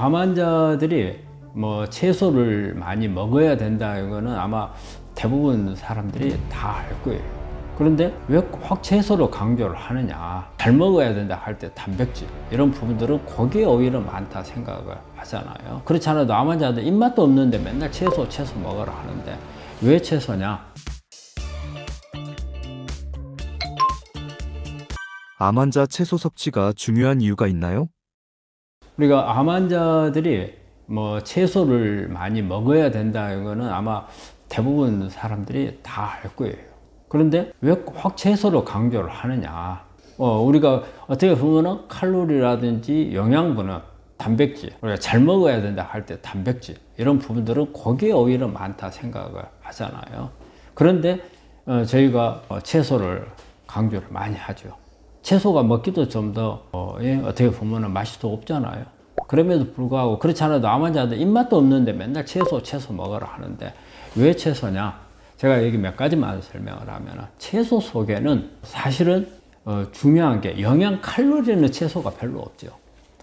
암 환자들이 뭐 채소를 많이 먹어야 된다 이거는 아마 대부분 사람들이 다 알 거예요. 그런데 왜 꼭 채소로 강조를 하느냐, 잘 먹어야 된다 할 때 단백질 이런 부분들은 거기에 오히려 많다 생각을 하잖아요. 그렇지 않아도 암 환자들 입맛도 없는데 맨날 채소 먹으라 하는데 왜 채소냐? 암 환자 채소 섭취가 중요한 이유가 있나요? 우리가 암 환자들이 뭐 채소를 많이 먹어야 된다 이거는 아마 대부분 사람들이 다 알 거예요. 그런데 왜 꼭 채소로 강조를 하느냐? 우리가 어떻게 보면은 칼로리라든지 영양분은 단백질, 우리가 잘 먹어야 된다 할 때 단백질 이런 부분들은 거기에 오히려 많다 생각을 하잖아요. 그런데 저희가 채소를 강조를 많이 하죠. 채소가 먹기도 좀 더 어떻게 보면은 맛이 더 없잖아요. 그럼에도 불구하고 그렇지 않아도 암 환자들 입맛도 없는데 맨날 채소 먹으라 하는데 왜 채소냐? 제가 여기 몇 가지만 설명을 하면 채소 속에는 사실은 중요한 게 영양 칼로리는 채소가 별로 없죠.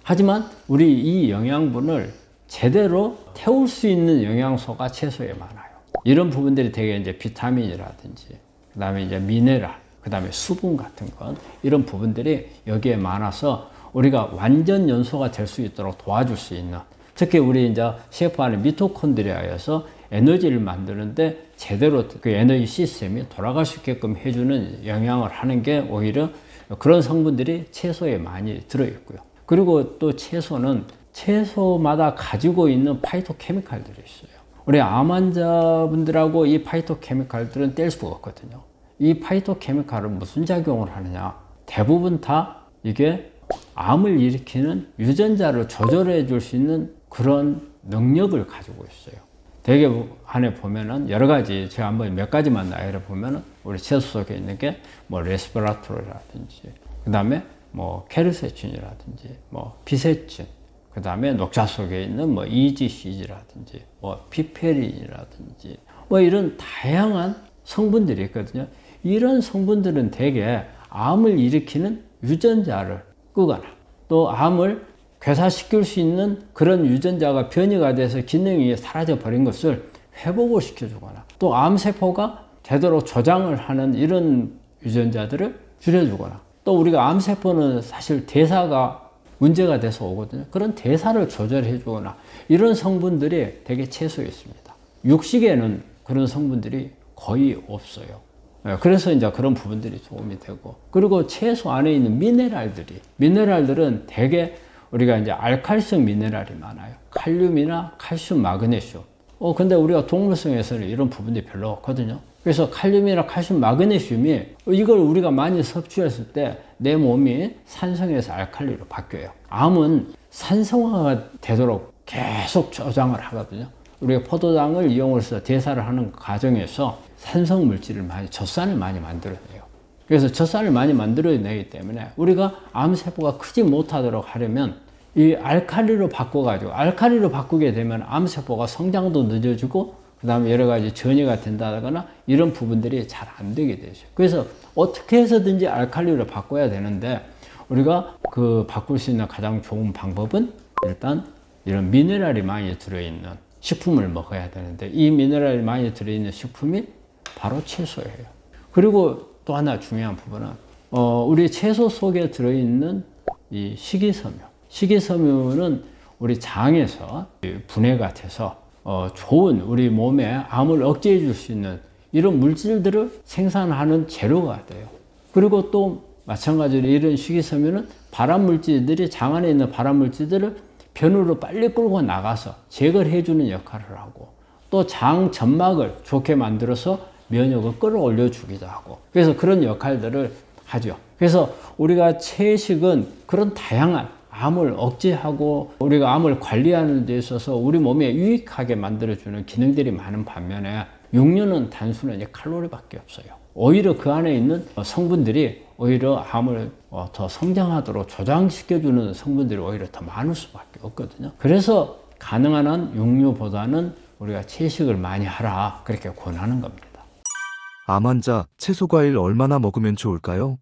하지만 우리 이 영양분을 제대로 태울 수 있는 영양소가 채소에 많아요. 이런 부분들이 되게 이제 비타민이라든지 그다음에 이제 미네랄, 그다음에 수분 같은 것 이런 부분들이 여기에 많아서 우리가 완전 연소가 될 수 있도록 도와줄 수 있는, 특히 우리 이제 셰프 안에 미토콘드리아에서 에너지를 만드는데 제대로 그 에너지 시스템이 돌아갈 수 있게끔 해주는 영향을 하는 게 오히려 그런 성분들이 채소에 많이 들어있고요. 그리고 또 채소는 채소마다 가지고 있는 파이토케미칼들이 있어요. 우리 암 환자분들하고 이 파이토케미칼들은 뗄 수가 없거든요. 이 파이토케미칼은 무슨 작용을 하느냐? 대부분 다 이게 암을 일으키는 유전자를 조절해 줄 수 있는 그런 능력을 가지고 있어요. 대개 안에 보면은 여러 가지, 제가 한번 몇 가지만 나열해 보면은 우리 채소 속에 있는 게 뭐 레스베라트로라든지, 그 다음에 뭐 케르세틴이라든지, 뭐 비세틴, 그 다음에 녹차 속에 있는 뭐 EGCG라든지, 뭐 피페린이라든지, 뭐 이런 다양한 성분들이 있거든요. 이런 성분들은 대개 암을 일으키는 유전자를 끄거나 또 암을 괴사시킬 수 있는 그런 유전자가 변이가 돼서 기능이 사라져 버린 것을 회복을 시켜주거나 또 암세포가 제대로 조장을 하는 이런 유전자들을 줄여주거나 또 우리가 암세포는 사실 대사가 문제가 돼서 오거든요. 그런 대사를 조절해 주거나 이런 성분들이 되게 채소에 있습니다. 육식에는 그런 성분들이 거의 없어요. 그래서 이제 그런 부분들이 도움이 되고, 그리고 채소 안에 있는 미네랄들은 대개 우리가 이제 알칼리성 미네랄이 많아요. 칼륨이나 칼슘, 마그네슘. 근데 우리가 동물성에서는 이런 부분들이 별로 없거든요. 그래서 칼륨이나 칼슘, 마그네슘이 이걸 우리가 많이 섭취했을 때 내 몸이 산성에서 알칼리로 바뀌어요. 암은 산성화가 되도록 계속 저장을 하거든요. 우리가 포도당을 이용해서 대사를 하는 과정에서 산성 물질을 젖산을 많이 만들어내요. 그래서 젖산을 많이 만들어내기 때문에 우리가 암세포가 크지 못하도록 하려면 이 알칼리로 바꾸게 되면 암세포가 성장도 늦어지고 그 다음에 여러 가지 전이가 된다거나 이런 부분들이 잘 안 되게 되죠. 그래서 어떻게 해서든지 알칼리로 바꿔야 되는데 우리가 그 바꿀 수 있는 가장 좋은 방법은 일단 이런 미네랄이 많이 들어있는 식품을 먹어야 되는데 이 미네랄이 많이 들어있는 식품이 바로 채소예요. 그리고 또 하나 중요한 부분은 우리 채소 속에 들어있는 이 식이섬유는 우리 장에서 분해가 돼서 좋은 우리 몸에 암을 억제해 줄 수 있는 이런 물질들을 생산하는 재료가 돼요. 그리고 또 마찬가지로 이런 식이섬유는 발암물질들이 장 안에 있는 발암물질들을 변으로 빨리 끌고 나가서 제거를 해주는 역할을 하고 또 장 점막을 좋게 만들어서 면역을 끌어올려 주기도 하고 그래서 그런 역할들을 하죠. 그래서 우리가 채식은 그런 다양한 암을 억제하고 우리가 암을 관리하는 데 있어서 우리 몸에 유익하게 만들어주는 기능들이 많은 반면에 육류는 단순한 칼로리밖에 없어요. 오히려 그 안에 있는 성분들이 오히려 암을 더 성장하도록 조장시켜주는 성분들이 오히려 더 많을 수밖에 없거든요. 그래서 가능한 한 육류보다는 우리가 채식을 많이 하라 그렇게 권하는 겁니다. 암 환자 채소 과일 얼마나 먹으면 좋을까요?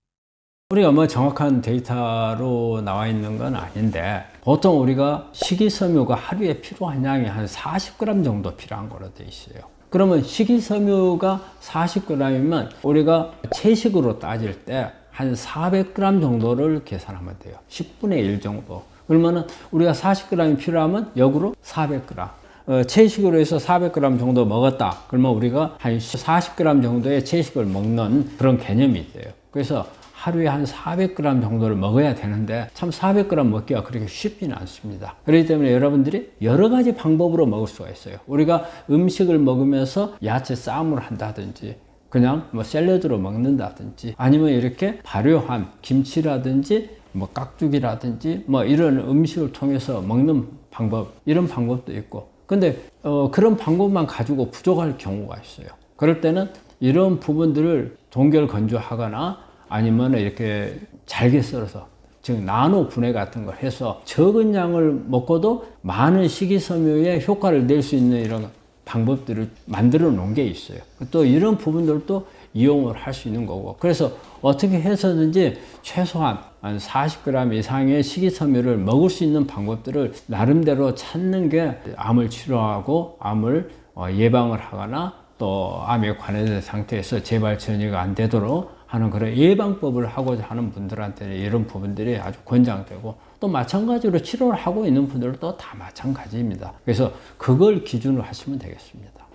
우리가 뭐 정확한 데이터로 나와 있는 건 아닌데 보통 우리가 식이섬유가 하루에 필요한 양이 한 40g 정도 필요한 거로 돼 있어요. 그러면 식이섬유가 40g이면 우리가 채식으로 따질 때 한 400g 정도를 계산하면 돼요. 10분의 1 정도. 그러면은 우리가 40g이 필요하면 역으로 400g. 채식으로 해서 400g 정도 먹었다. 그러면 우리가 한 40g 정도의 채식을 먹는 그런 개념이 돼요. 그래서 하루에 한 400g 정도를 먹어야 되는데 참 400g 먹기가 그렇게 쉽지는 않습니다. 그렇기 때문에 여러분들이 여러 가지 방법으로 먹을 수가 있어요. 우리가 음식을 먹으면서 야채 쌈을 한다든지 그냥 뭐 샐러드로 먹는다든지 아니면 이렇게 발효한 김치라든지 뭐 깍두기라든지 뭐 이런 음식을 통해서 먹는 방법, 이런 방법도 있고 근데 그런 방법만 가지고 부족할 경우가 있어요. 그럴 때는 이런 부분들을 동결 건조하거나 아니면 이렇게 잘게 썰어서 즉 나노 분해 같은 걸 해서 적은 양을 먹고도 많은 식이섬유의 효과를 낼 수 있는 이런 방법들을 만들어 놓은 게 있어요. 또 이런 부분들도 이용을 할 수 있는 거고 그래서 어떻게 해서든지 최소한 한 40g 이상의 식이섬유를 먹을 수 있는 방법들을 나름대로 찾는 게 암을 치료하고 암을 예방을 하거나 또 암에 관해된 상태에서 재발 전이가 안 되도록 하는 그런 예방법을 하고자 하는 분들한테는 이런 부분들이 아주 권장되고 또 마찬가지로 치료를 하고 있는 분들도 다 마찬가지입니다. 그래서 그걸 기준으로 하시면 되겠습니다.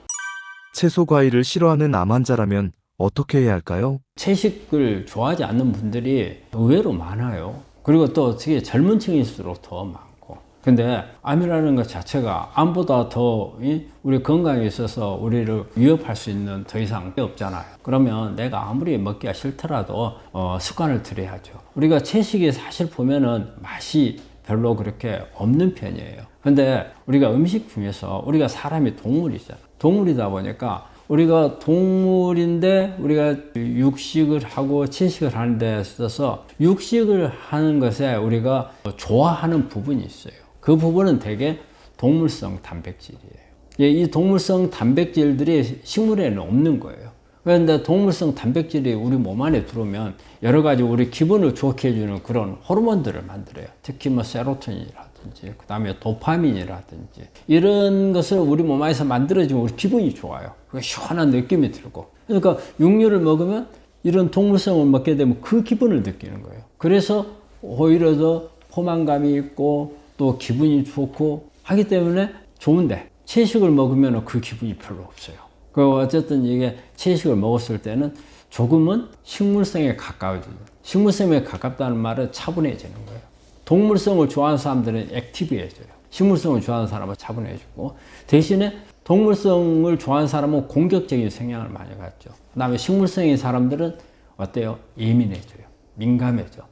채소 과일을 싫어하는 암 환자라면 어떻게 해야 할까요? 채식을 좋아하지 않는 분들이 의외로 많아요. 그리고 또 특히 젊은 층일수록 더 많고. 근데 암이라는 것 자체가 암보다 더 우리 건강에 있어서 우리를 위협할 수 있는 더 이상 없잖아요. 그러면 내가 아무리 먹기가 싫더라도 습관을 들여야죠. 우리가 채식이 사실 보면은 맛이 별로 그렇게 없는 편이에요. 근데 우리가 음식 중에서 우리가 사람이 동물이잖아. 동물이다 보니까 우리가 동물인데 우리가 육식을 하고 채식을 하는 데 있어서 육식을 하는 것에 우리가 좋아하는 부분이 있어요. 그 부분은 되게 동물성 단백질이에요. 이 동물성 단백질들이 식물에는 없는 거예요. 그런데 동물성 단백질이 우리 몸 안에 들어오면 여러 가지 우리 기분을 좋게 해주는 그런 호르몬들을 만들어요. 특히 뭐 세로토닌이라든지 그 다음에 도파민이라든지 이런 것을 우리 몸 안에서 만들어지면 우리 기분이 좋아요. 시원한 느낌이 들고 그러니까 육류를 먹으면 이런 동물성을 먹게 되면 그 기분을 느끼는 거예요. 그래서 오히려 더 포만감이 있고 또 기분이 좋고 하기 때문에 좋은데 채식을 먹으면 그 기분이 별로 없어요. 어쨌든 이게 채식을 먹었을 때는 조금은 식물성에 가까워져요. 식물성에 가깝다는 말은 차분해지는 거예요. 동물성을 좋아하는 사람들은 액티브해져요. 식물성을 좋아하는 사람은 차분해지고 대신에 동물성을 좋아하는 사람은 공격적인 성향을 많이 갖죠. 그 다음에 식물성인 사람들은 어때요? 예민해져요. 민감해져.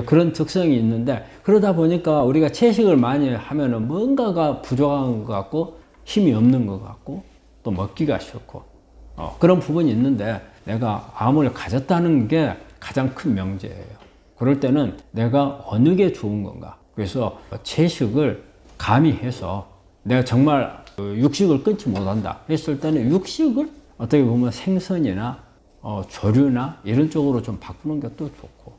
그런 특성이 있는데 그러다 보니까 우리가 채식을 많이 하면은 뭔가가 부족한 것 같고 힘이 없는 것 같고 또 먹기가 싫고 그런 부분이 있는데 내가 암을 가졌다는 게 가장 큰 명제예요. 그럴 때는 내가 어느 게 좋은 건가. 그래서 채식을 가미해서 내가 정말 육식을 끊지 못한다 했을 때는 육식을 어떻게 보면 생선이나 조류나 이런 쪽으로 좀 바꾸는 것도 좋고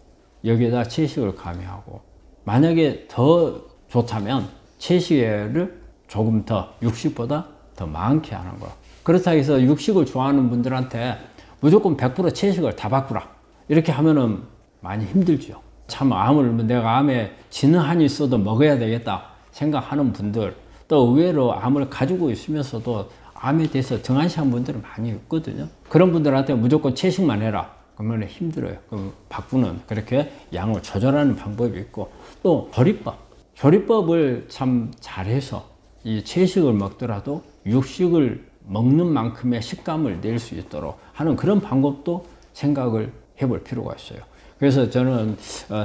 여기에다 채식을 가미하고 만약에 더 좋다면 채식을 조금 더 육식보다 더 많게 하는 거. 그렇다 해서 육식을 좋아하는 분들한테 무조건 100% 채식을 다 바꾸라 이렇게 하면은 많이 힘들죠. 참 암을 내가 암에 지는 한이 있어도 먹어야 되겠다 생각하는 분들 또 의외로 암을 가지고 있으면서도 암에 대해서 등한시한 분들이 많이 있거든요. 그런 분들한테 무조건 채식만 해라 그러면 힘들어요. 그럼 바꾸는 그렇게 양을 조절하는 방법이 있고 또 조리법을 참 잘해서 이 채식을 먹더라도 육식을 먹는 만큼의 식감을 낼 수 있도록 하는 그런 방법도 생각을 해볼 필요가 있어요. 그래서 저는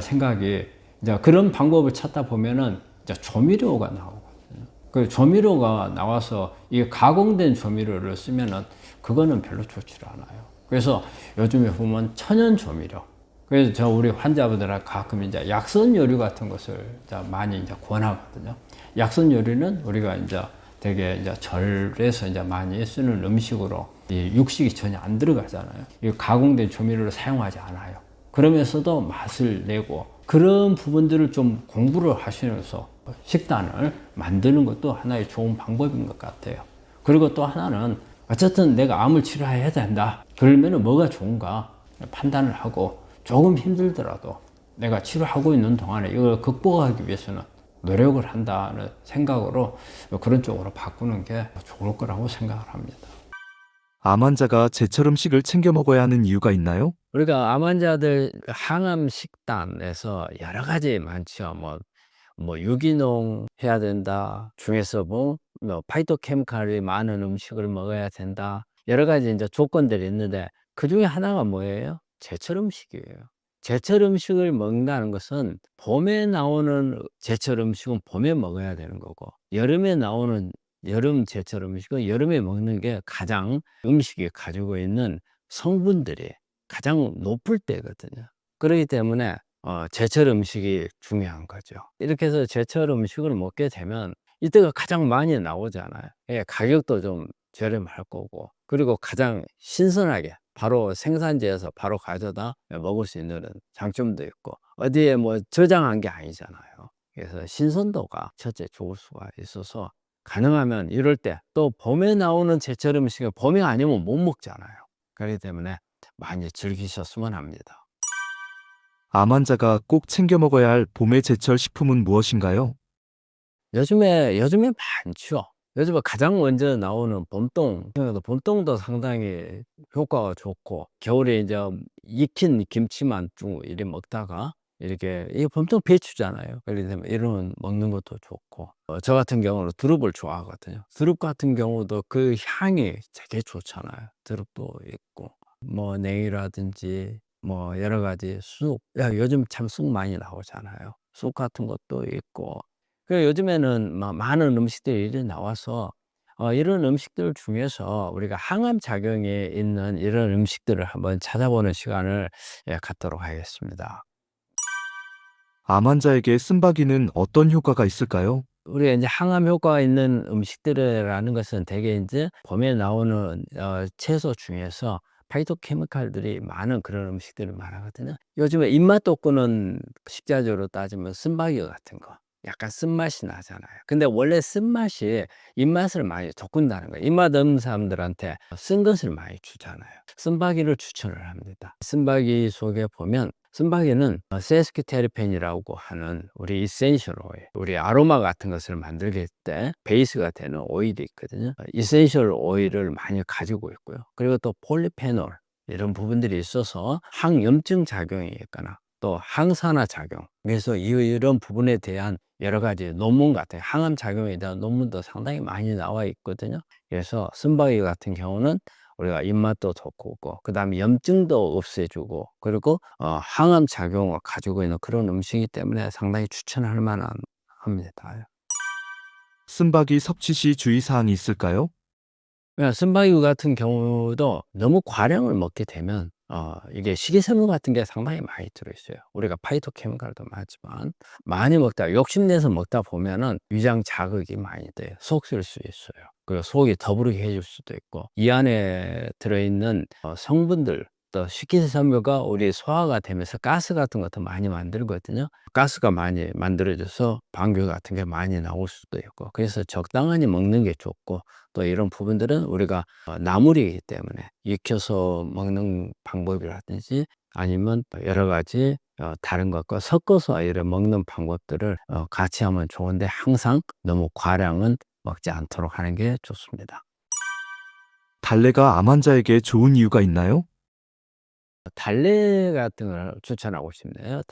생각이 이제 그런 방법을 찾다 보면은 이제 조미료가 나오거든요. 그 조미료가 나와서 이 가공된 조미료를 쓰면은 그거는 별로 좋지 않아요. 그래서 요즘에 보면 천연 조미료. 그래서 우리 환자분들은 가끔 이제 약선 요리 같은 것을 이제 많이 이제 권하거든요. 약선 요리는 우리가 이제 되게 이제 절에서 이제 많이 쓰는 음식으로 이 육식이 전혀 안 들어가잖아요. 이 가공된 조미료를 사용하지 않아요. 그러면서도 맛을 내고 그런 부분들을 좀 공부를 하시면서 식단을 만드는 것도 하나의 좋은 방법인 것 같아요. 그리고 또 하나는 어쨌든 내가 암을 치료해야 된다. 그러면 뭐가 좋은가 판단을 하고 조금 힘들더라도 내가 치료하고 있는 동안에 이걸 극복하기 위해서는 노력을 한다는 생각으로 그런 쪽으로 바꾸는 게 좋을 거라고 생각을 합니다. 암 환자가 제철 음식을 챙겨 먹어야 하는 이유가 있나요? 우리가 암 환자들 항암 식단에서 여러 가지 많죠. 뭐 유기농 해야 된다. 중에서 뭐 파이토케미칼이 많은 음식을 먹어야 된다. 여러 가지 이제 조건들이 있는데 그 중에 하나가 뭐예요? 제철 음식이에요. 제철 음식을 먹는다는 것은 봄에 나오는 제철 음식은 봄에 먹어야 되는 거고 여름에 나오는 여름 제철 음식은 여름에 먹는 게 가장 음식이 가지고 있는 성분들이 가장 높을 때거든요. 그렇기 때문에 제철 음식이 중요한 거죠. 이렇게 해서 제철 음식을 먹게 되면 이때가 가장 많이 나오잖아요. 예, 가격도 좀 저렴할 거고 그리고 가장 신선하게 바로 생산지에서 바로 가져다 먹을 수 있는 장점도 있고 어디에 뭐 저장한 게 아니잖아요. 그래서 신선도가 첫째 좋을 수가 있어서 가능하면 이럴 때 또 봄에 나오는 제철 음식은 봄이 아니면 못 먹잖아요. 그렇기 때문에 많이 즐기셨으면 합니다. 암 환자가 꼭 챙겨 먹어야 할 봄의 제철 식품은 무엇인가요? 요즘에 많죠. 요즘에 가장 먼저 나오는 봄동. 봄동도 상당히 효과가 좋고 겨울에 이제 익힌 김치만 쭉 이렇게 먹다가 이렇게 이게 봄동 배추잖아요. 그렇기 때문에 이런 먹는 것도 좋고 저 같은 경우는 두릅을 좋아하거든요. 두릅 같은 경우도 그 향이 되게 좋잖아요. 두릅도 있고 뭐 냉이라든지 뭐 여러 가지 쑥. 요즘 참 쑥 많이 나오잖아요. 쑥 같은 것도 있고 요즘에는 많은 음식들이 이렇게 나와서 이런 음식들 중에서 우리가 항암 작용이 있는 이런 음식들을 한번 찾아보는 시간을 갖도록 하겠습니다. 암 환자에게 쓴바귀는 어떤 효과가 있을까요? 우리가 이제 항암 효과가 있는 음식들이라는 것은 대개 이제 봄에 나오는 채소 중에서 파이토케미칼들이 많은 그런 음식들을 말하거든요. 요즘에 입맛 돋구는 식자재로 따지면 쓴바귀 같은 거. 약간 쓴맛이 나잖아요. 근데 원래 쓴맛이 입맛을 많이 돋군다는 거예요. 입맛 없는 사람들한테 쓴 것을 많이 주잖아요. 쓴바귀를 추천을 합니다. 쓴바귀 속에 보면 쓴바귀는 세스키테르펜이라고 하는 우리 이센셜 오일, 우리 아로마 같은 것을 만들기 때 베이스가 되는 오일이 있거든요. 이센셜 오일을 많이 가지고 있고요. 그리고 또 폴리페놀 이런 부분들이 있어서 항염증 작용이 있거나 또 항산화 작용. 그래서 이런 부분에 대한 여러 가지 논문 같은 항암 작용에 대한 논문도 상당히 많이 나와 있거든요. 그래서 쓴바귀 같은 경우는 우리가 입맛도 돋구고 그다음에 염증도 없애주고 그리고 항암 작용을 가지고 있는 그런 음식이기 때문에 상당히 추천할 만한 합니다. 쓴바귀 섭취 시 주의사항이 있을까요? 쓴바귀 같은 경우도 너무 과량을 먹게 되면 이게 식이섬유 같은 게 상당히 많이 들어있어요. 우리가 파이토케미칼도 많지만 많이 먹다 욕심내서 먹다 보면은 위장 자극이 많이 돼요. 속 쓸 수 있어요. 그리고 속이 더부르게 해줄 수도 있고 이 안에 들어있는 성분들 또 식이섬유가 우리 소화가 되면서 가스 같은 것도 많이 만들거든요. 가스가 많이 만들어져서 방귀 같은 게 많이 나올 수도 있고 그래서 적당히 먹는 게 좋고 또 이런 부분들은 우리가 나물이기 때문에 익혀서 먹는 방법이라든지 아니면 여러 가지 다른 것과 섞어서 이런 먹는 방법들을 같이 하면 좋은데 항상 너무 과량은 먹지 않도록 하는 게 좋습니다. 달래가 암 환자에게 좋은 이유가 있나요? 달래 같은 걸 추천하고 싶네요.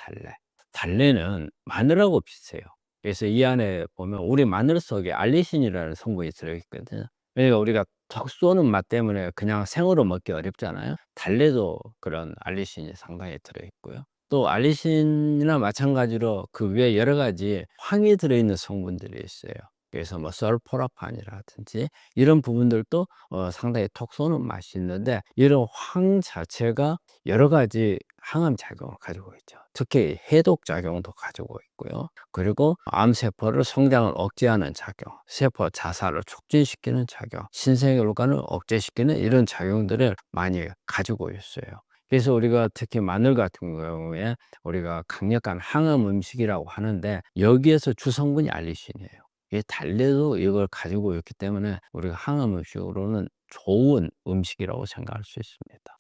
달래는 마늘하고 비슷해요. 그래서 이 안에 보면 우리 마늘 속에 알리신이라는 성분이 들어있거든요. 그러니까 우리가 턱 쏘는 맛 때문에 그냥 생으로 먹기 어렵잖아요. 달래도 그런 알리신이 상당히 들어있고요. 또 알리신이나 마찬가지로 그 위에 여러 가지 황이 들어있는 성분들이 있어요. 그래서 뭐 설포라판이라든지 이런 부분들도 상당히 톡 쏘는 맛이 있는데 이런 황 자체가 여러 가지 항암 작용을 가지고 있죠. 특히 해독 작용도 가지고 있고요. 그리고 암세포를 성장을 억제하는 작용, 세포 자살을 촉진시키는 작용, 신생혈관을 억제시키는 이런 작용들을 많이 가지고 있어요. 그래서 우리가 특히 마늘 같은 경우에 우리가 강력한 항암 음식이라고 하는데 여기에서 주성분이 알리신이에요. 이 달래도 이걸 가지고 있기 때문에 우리가 항암 음식으로는 좋은 음식이라고 생각할 수 있습니다.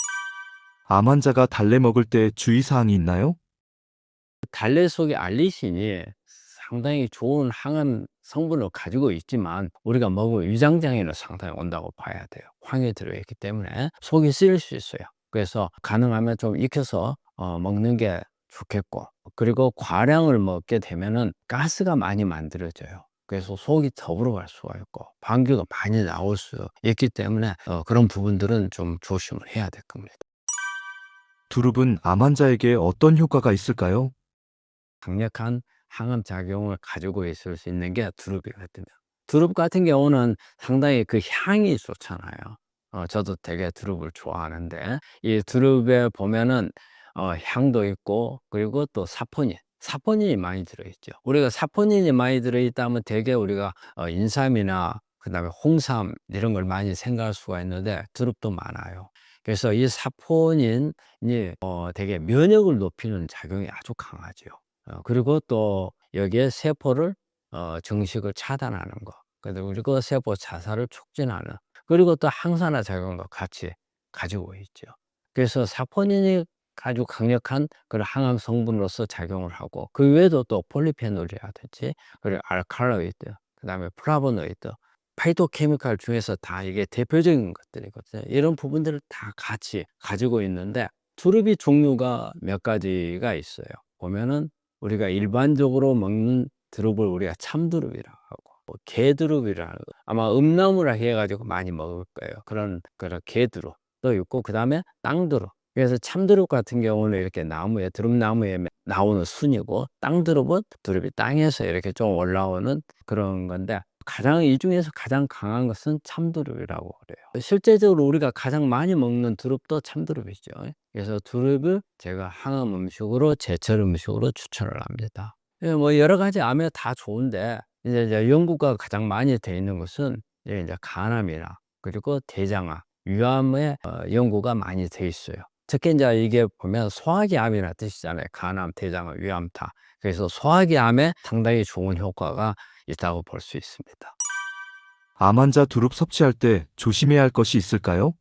암 환자가 달래 먹을 때 주의사항이 있나요? 달래 속의 알리신이 상당히 좋은 항암 성분을 가지고 있지만 우리가 먹을 위장장애는 상당히 온다고 봐야 돼요. 황이 들어있기 때문에 속이 쓰일 수 있어요. 그래서 가능하면 좀 익혀서 먹는 게 좋겠고, 그리고 과량을 먹게 되면은 가스가 많이 만들어져요. 그래서 속이 더불어 갈 수가 있고 방귀가 많이 나올 수 있기 때문에 그런 부분들은 좀 조심을 해야 될 겁니다. 두릅은 암 환자에게 어떤 효과가 있을까요? 강력한 항암 작용을 가지고 있을 수 있는 게 두릅이거든요. 두릅 같은 경우는 상당히 그 향이 좋잖아요. 저도 되게 두릅을 좋아하는데 이 두릅에 보면은 향도 있고 그리고 또 사포닌이 많이 들어있죠. 우리가 사포닌이 많이 들어있다 면 되게 우리가 인삼이나 그다음에 홍삼 이런 걸 많이 생각할 수가 있는데 두릅도 많아요. 그래서 이 사포닌이 되게 면역을 높이는 작용이 아주 강하죠. 그리고 또 여기에 세포를 증식을 차단하는 거, 그리고 세포 자살을 촉진하는, 그리고 또 항산화 작용도 같이 가지고 있죠. 그래서 사포닌이 아주 강력한 그런 항암 성분으로서 작용을 하고 그 외에도 또 폴리페놀이라든지 그리고 알칼로이드, 그다음에 플라보노이드, 파이토케미칼 중에서 다 이게 대표적인 것들이거든요. 이런 부분들을 다 같이 가지고 있는데 두릅이 종류가 몇 가지가 있어요. 보면은 우리가 일반적으로 먹는 두릅을 우리가 참두릅이라고 하고 개두릅이라고, 아마 음나무라 해 가지고 많이 먹을 거예요. 그런 개두릅도 있고 그다음에 땅두릅. 그래서 참두릅 같은 경우는 이렇게 나무에 두릅나무에 나오는 순이고, 땅두릅은 두릅이 땅에서 이렇게 좀 올라오는 그런 건데 이 중에서 가장 강한 것은 참두릅이라고 그래요. 실제적으로 우리가 가장 많이 먹는 두릅도 참두릅이죠. 그래서 두릅을 제가 항암 음식으로, 제철 음식으로 추천을 합니다. 예, 뭐 여러 가지 암에 다 좋은데 이제 연구가 가장 많이 돼 있는 것은 이제 간암이나 그리고 대장암, 위암에 연구가 많이 돼 있어요. 특히 이제 이게 보면 소화기 암이라는 뜻이잖아요. 간암, 대장암, 위암 다. 그래서 소화기 암에 상당히 좋은 효과가 있다고 볼 수 있습니다. 암 환자 두릅 섭취할 때 조심해야 할 것이 있을까요?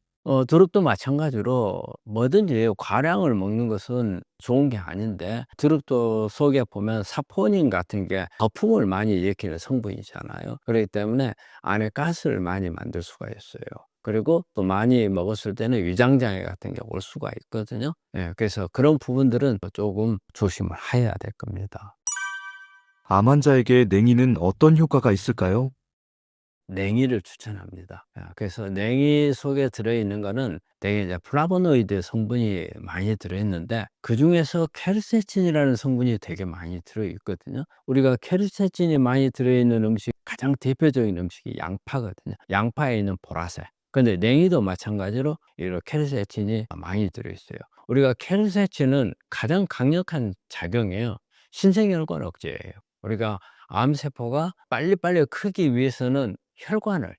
두릅도 마찬가지로 뭐든지 과량을 먹는 것은 좋은 게 아닌데, 두릅도 속에 보면 사포닌 같은 게 거품을 많이 일으키는 성분이잖아요. 그렇기 때문에 안에 가스를 많이 만들 수가 있어요. 그리고 또 많이 먹었을 때는 위장장애 같은 게 올 수가 있거든요. 예, 그래서 그런 부분들은 조금 조심을 해야 될 겁니다. 암 환자에게 냉이는 어떤 효과가 있을까요? 냉이를 추천합니다. 그래서 냉이 속에 들어있는 거는 되게 이제 플라보노이드 성분이 많이 들어있는데 그중에서 케르세친이라는 성분이 되게 많이 들어있거든요. 우리가 케르세친이 많이 들어있는 음식, 가장 대표적인 음식이 양파거든요. 양파에 있는 보라색. 근데 냉이도 마찬가지로 이런 케르세친이 많이 들어있어요. 우리가 케르세친은 가장 강력한 작용이에요. 신생혈관 억제예요. 우리가 암세포가 빨리빨리 크기 위해서는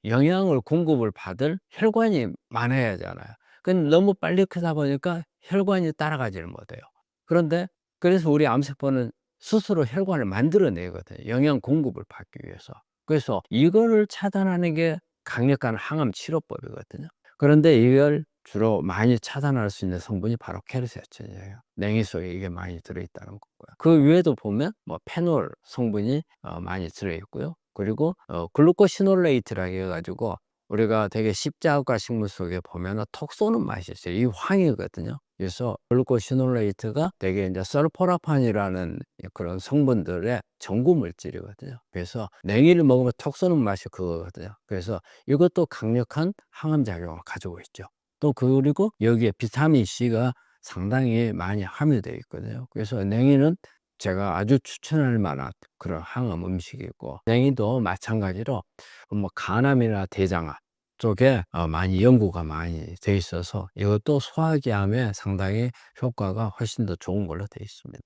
영양을 공급을 받을 혈관이 많아야 하잖아요. 근데 너무 빨리 크다 보니까 혈관이 따라가지를 못해요. 그런데 그래서 우리 암세포는 스스로 혈관을 만들어내거든요. 영양 공급을 받기 위해서. 그래서 이거를 차단하는 게 강력한 항암 치료법이거든요. 그런데 이걸 주로 많이 차단할 수 있는 성분이 바로 케르세친이에요. 냉이 속에 이게 많이 들어있다는 거고요. 그 외에도 보면 뭐 페놀 성분이 많이 들어있고요. 그리고 글루코시놀레이트라고 해가지고 우리가 되게 십자가 식물 속에 보면은 톡 쏘는 맛이 있어요. 이 황이거든요. 그래서 글루코시놀레이트가 되게 이제 설포라판이라는 그런 성분들의 전구 물질이거든요. 그래서 냉이를 먹으면 톡 쏘는 맛이 그거거든요. 그래서 이것도 강력한 항암 작용을 가지고 있죠. 또 그리고 여기에 비타민 C가 상당히 많이 함유되어 있거든요. 그래서 냉이는 제가 아주 추천할 만한 그런 항암 음식이고, 냉이도 마찬가지로 뭐 간암이나 대장암 쪽에 많이 연구가 많이 돼 있어서 이것도 소화기암에 상당히 효과가 훨씬 더 좋은 걸로 돼 있습니다.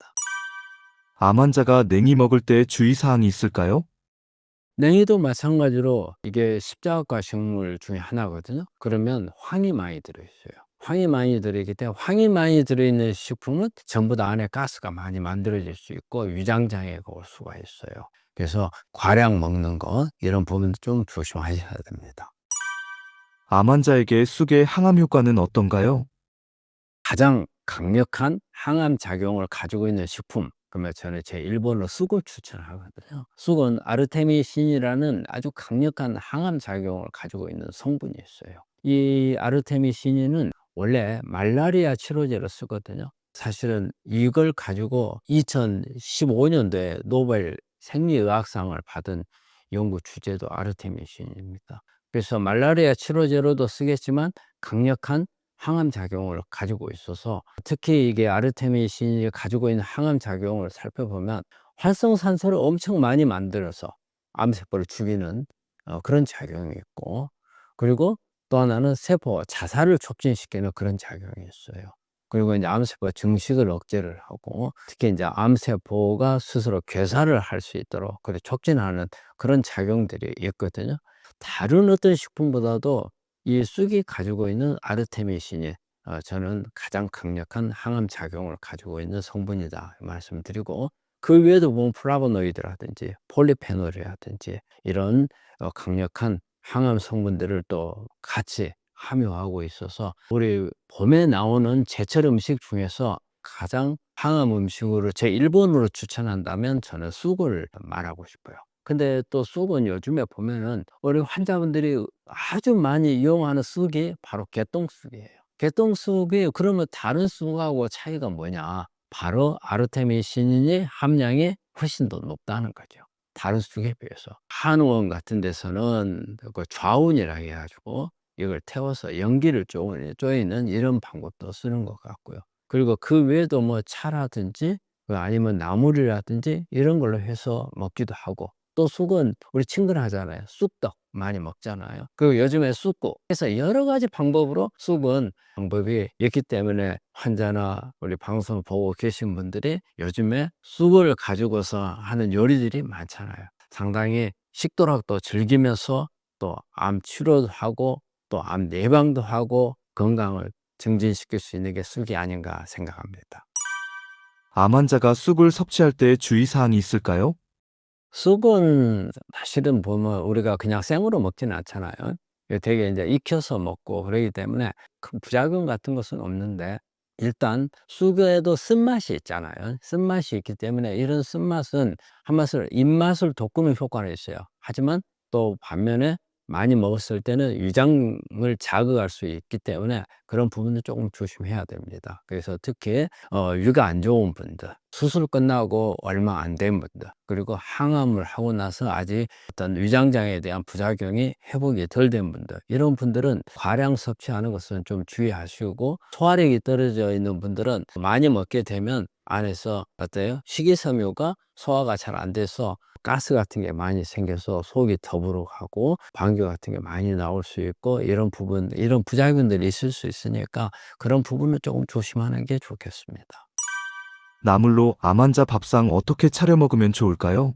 암 환자가 냉이 먹을 때 주의사항이 있을까요? 냉이도 마찬가지로 이게 십자가 식물 중에 하나거든요. 그러면 황이 많이 들어있어요. 황이 많이 들어있기 때문에 황이 많이 들어있는 식품은 전부 다 안에 가스가 많이 만들어질 수 있고 위장장애가 올 수가 있어요. 그래서 과량 먹는 거 이런 부분도 좀 조심하셔야 됩니다. 암 환자에게 쑥의 항암 효과는 어떤가요? 가장 강력한 항암 작용을 가지고 있는 식품, 그러면 저는 제 1번으로 쑥을 추천하거든요. 쑥은 아르테미신이라는 아주 강력한 항암 작용을 가지고 있는 성분이 있어요. 이 아르테미신은 원래 말라리아 치료제로 쓰거든요. 사실은 이걸 가지고 2015년도에 노벨 생리의학상을 받은 연구 주제도 아르테미신입니다. 그래서 말라리아 치료제로도 쓰겠지만 강력한 항암 작용을 가지고 있어서, 특히 이게 아르테미신이 가지고 있는 항암 작용을 살펴보면 활성산소를 엄청 많이 만들어서 암세포를 죽이는 그런 작용이 있고, 그리고 또 하나는 세포 자살을 촉진시키는 그런 작용이 있어요. 그리고 이제 암세포 증식을 억제를 하고, 특히 이제 암세포가 스스로 괴사를 할 수 있도록 그렇게 촉진하는 그런 작용들이 있거든요. 다른 어떤 식품보다도 이 쑥이 가지고 있는 아르테미신이 저는 가장 강력한 항암 작용을 가지고 있는 성분이다 말씀드리고, 그 외에도 보면 플라보노이드라든지 폴리페놀이라든지 이런 강력한 항암 성분들을 또 같이 함유하고 있어서, 우리 봄에 나오는 제철 음식 중에서 가장 항암 음식으로 제 1번으로 추천한다면 저는 쑥을 말하고 싶어요. 근데 또 쑥은 요즘에 보면은 우리 환자분들이 아주 많이 이용하는 쑥이 바로 개똥쑥이에요. 개똥쑥이 그러면 다른 쑥하고 차이가 뭐냐? 바로 아르테미신의 함량이 훨씬 더 높다는 거죠, 다른 쑥에 비해서. 한의원 같은 데서는 그 좌운이라 해 가지고 이걸 태워서 연기를 쪼이는 이런 방법도 쓰는 것 같고요. 그리고 그 외에도 뭐 차라든지 아니면 나물이라든지 이런 걸로 해서 먹기도 하고, 또 쑥은 우리 친근하잖아요. 쑥떡 많이 먹잖아요. 그리고 요즘에 쑥국 해서 여러 가지 방법으로 쑥은 방법이 있기 때문에 환자나 우리 방송 보고 계신 분들이 요즘에 쑥을 가지고서 하는 요리들이 많잖아요. 상당히 식도락도 즐기면서 또 암 치료도 하고 또 암 예방도 하고 건강을 증진시킬 수 있는 게 쑥이 아닌가 생각합니다. 암 환자가 쑥을 섭취할 때 주의사항이 있을까요? 쑥은 사실은 보면 우리가 그냥 생으로 먹지는 않잖아요. 이게 되게 이제 익혀서 먹고 그러기 때문에 큰 부작용 같은 것은 없는데, 일단 쑥에도 쓴맛이 있잖아요. 쓴맛이 있기 때문에 이런 쓴맛은 한맛을 입맛을 돋구는 효과는 있어요. 하지만 또 반면에 많이 먹었을 때는 위장을 자극할 수 있기 때문에 그런 부분은 조금 조심해야 됩니다. 그래서 특히 위가 안 좋은 분들, 수술 끝나고 얼마 안 된 분들, 그리고 항암을 하고 나서 아직 어떤 위장장애에 대한 부작용이 회복이 덜 된 분들, 이런 분들은 과량 섭취하는 것은 좀 주의하시고, 소화력이 떨어져 있는 분들은 많이 먹게 되면 안에서 어때요? 식이섬유가 소화가 잘 안 돼서 가스 같은 게 많이 생겨서 속이 더부룩하고 방귀 같은 게 많이 나올 수 있고, 이런 부분, 이런 부작용들이 있을 수 있으니까 그런 부분은 조금 조심하는 게 좋겠습니다. 나물로 암 환자 밥상 어떻게 차려 먹으면 좋을까요?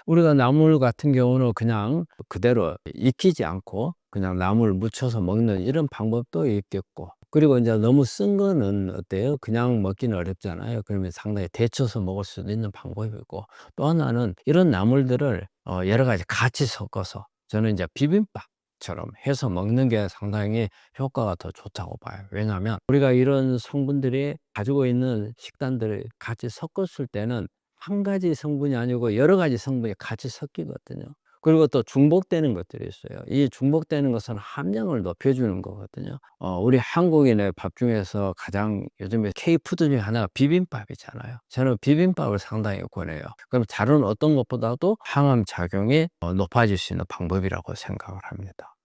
우리가 나물 같은 경우는 그냥 그대로 익히지 않고 그냥 나물 무쳐서 먹는 이런 방법도 있겠고, 그리고 이제 너무 쓴 거는 어때요? 그냥 먹기는 어렵잖아요. 그러면 상당히 데쳐서 먹을 수도 있는 방법이고, 또 하나는 이런 나물들을 여러 가지 같이 섞어서 저는 이제 비빔밥처럼 해서 먹는 게 상당히 효과가 더 좋다고 봐요. 왜냐하면 우리가 이런 성분들이 가지고 있는 식단들을 같이 섞었을 때는 한 가지 성분이 아니고 여러 가지 성분이 같이 섞이거든요. 그리고 또 중복되는 것들이 있어요. 이 중복되는 것은 함량을 높여주는 거거든요. 우리 한국인의 밥 중에서 가장 요즘에 K푸드 중에 하나가 비빔밥이잖아요. 저는 비빔밥을 상당히 권해요. 그럼 다른 어떤 것보다도 항암 작용이 높아질 수 있는 방법이라고 생각을 합니다.